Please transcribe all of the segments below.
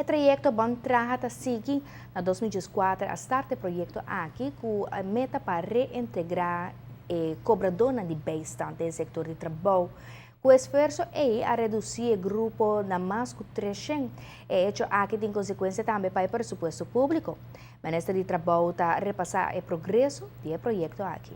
trayecto bom traha ta sigi na 2024 a start o projeto aqui com a meta para reintegrar cobradora de bastante do setor de trabalho. O esforço é a reduzir o grupo na mais que 300. É hecho aqui tem consequência também para o presupuesto público. O Ministério de Trabalho está a repassar o progresso do projeto aqui.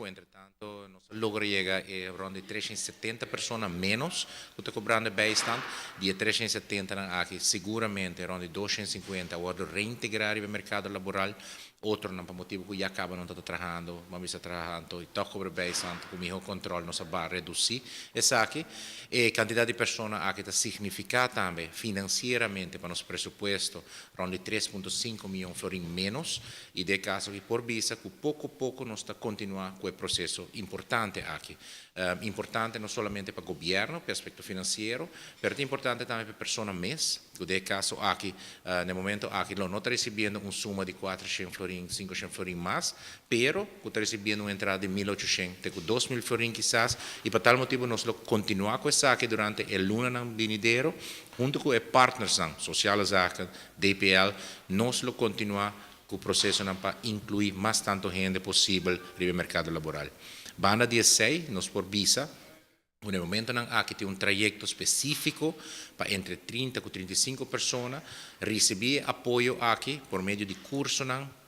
Entretanto, nosso logro chega a ronda de 370 pessoas menos que está cobrando bijstand. De 370 aqui, seguramente, ronda de 250 agora reintegrar o mercado laboral. Outro não para motivo que já acaba não está trabalhando, mas está trabalhando e está cobrando bijstand, com o controle não se vai reduzir. Essa aqui, a quantidade de pessoas aqui está significada também financeiramente para nosso presupuesto, ronda de 3,5 milhões de menos. E de caso que por vista que pouco a pouco nós está continuando com o processo importante aqui. Importante não somente para o governo, para o aspecto financeiro, mas importante também para pessoas mesmo. De caso aqui, no momento aqui, não está recebendo uma suma de 400 florins, 500 florins mais, pero está recebendo uma entrada de 1.800, com 2.000 florins quizás, e por tal motivo nós continuamos com isso aqui durante o ano vindouro, junto com os partners sociais aqui, DPL, nós continuamos com o processo para incluir mais tanto gente possível no mercado laboral. Banda 16, nós por visa, no momento aqui tem um trajeto específico para entre 30 e 35 pessoas receber apoio aqui por meio de curso,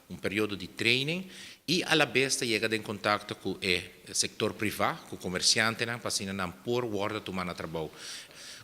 um período de training e a la vez chega em contato com o setor privado, com o comerciante, para assim não por guarda tomar trabalho.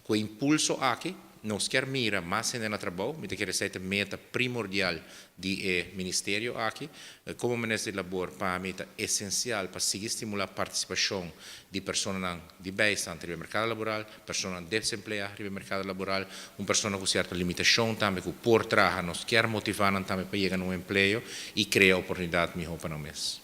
Com o impulso aqui, nós queremos mirar mais ainda no trabalho, mas quer ser a meta primordial do Ministério aqui, como Ministério do Trabalho, para a meta essencial para seguir estimular a participação de pessoas de bastante no mercado laboral, pessoas desempleadas no mercado laboral, uma pessoa com certa limitação também, que por trabalhar, nós queremos motivar também para chegar a um emprego e criar oportunidade melhor para nós.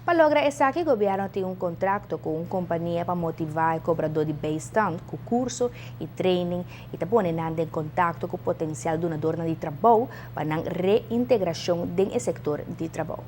Para lograr isso aqui, o governo tem um contrato com uma companhia para motivar o cobrador de bastante com curso e training e está pondo em contato com o potencial donador de trabalho para a reintegração do setor de trabalho.